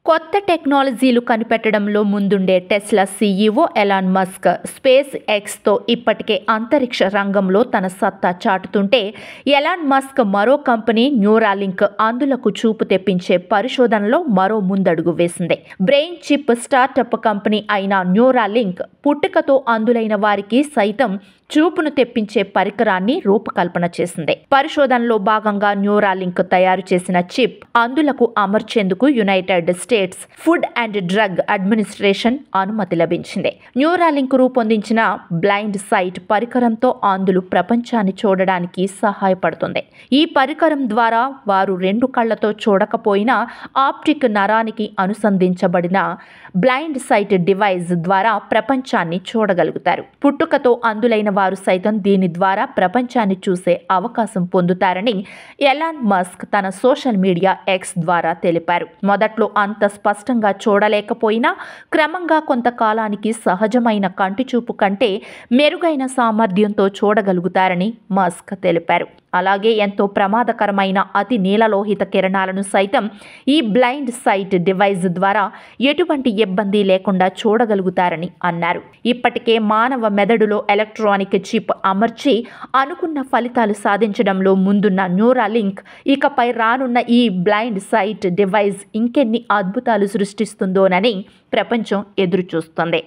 కొత్త టెక్నాలజీలు కనిపెట్టడంలో ముందుండే టెస్లా సీఈఓ ఎలాన్ మస్క్ స్పేస్ ఎక్స్తో ఇప్పటికే అంతరిక్ష రంగంలో తన సత్తా చాటుతుంటే, ఎలాన్ మస్క్ మరో కంపెనీ న్యూరాలింక్ అందులకు చూపు తెప్పించే పరిశోధనలో మరో ముందడుగు వేసింది. బ్రెయిన్ చిప్ స్టార్టప్ కంపెనీ అయిన న్యూరాలింక్ పుట్టుకతో అందులైన వారికి సైతం చూపును తెప్పించే పరికరాన్ని రూపకల్పన చేసింది. పరిశోధనలో భాగంగా న్యూరాలింక్ తయారు చేసిన చిప్ అందులకు అమర్చేందుకు United States Food and Drug Administration అనుమతి లభించింది. న్యూరాలింక్ రూపొందించిన బ్లైండ్ సైట్ పరికరంతో అందులు ప్రపంచాన్ని చూడడానికి సహాయపడుతుంది. ఈ పరికరం ద్వారా వారు 2 కళ్లతో చూడకపోయినా ఆప్టిక్ నరానికి అనుసంధించబడిన బ్లైండ్ సైట్ డివైస్ ద్వారా ప్రపంచాన్ని చూడగలుగుతారు. పుట్టుకతో అందులైన వారు సైతం దీని ద్వారా ప్రపంచాన్ని చూసే అవకాశం పొందుతారని ఎలాన్ మస్క్ తన సోషల్ మీడియా ఎక్స్ ద్వారా తెలిపారు. మొదట్లో అంత స్పష్టంగా చూడలేకపోయినా క్రమంగా కొంతకాలానికి సహజమైన కంటిచూపు కంటే మెరుగైన సామర్థ్యంతో చూడగలుగుతారని మస్క్ తెలిపారు. అలాగే ఎంతో ప్రమాదకరమైన అతి నీలలోహిత కిరణాలను సైతం ఈ బ్లైండ్ సైట్ డివైస్ ద్వారా ఎటువంటి ఇబ్బంది లేకుండా చూడగలుగుతారని అన్నారు. ఇప్పటికే మానవ మెదడులో ఎలక్ట్రానిక్ చిప్ అమర్చి అనుకున్న ఫలితాలు సాధించడంలో ముందున్న న్యూరాలింక్ ఇకపై రానున్న ఈ బ్లైండ్ సైట్ డివైస్ ఇంకెన్ని అద్భుతాలు సృష్టిస్తుందోనని ప్రపంచం ఎదురుచూస్తోంది.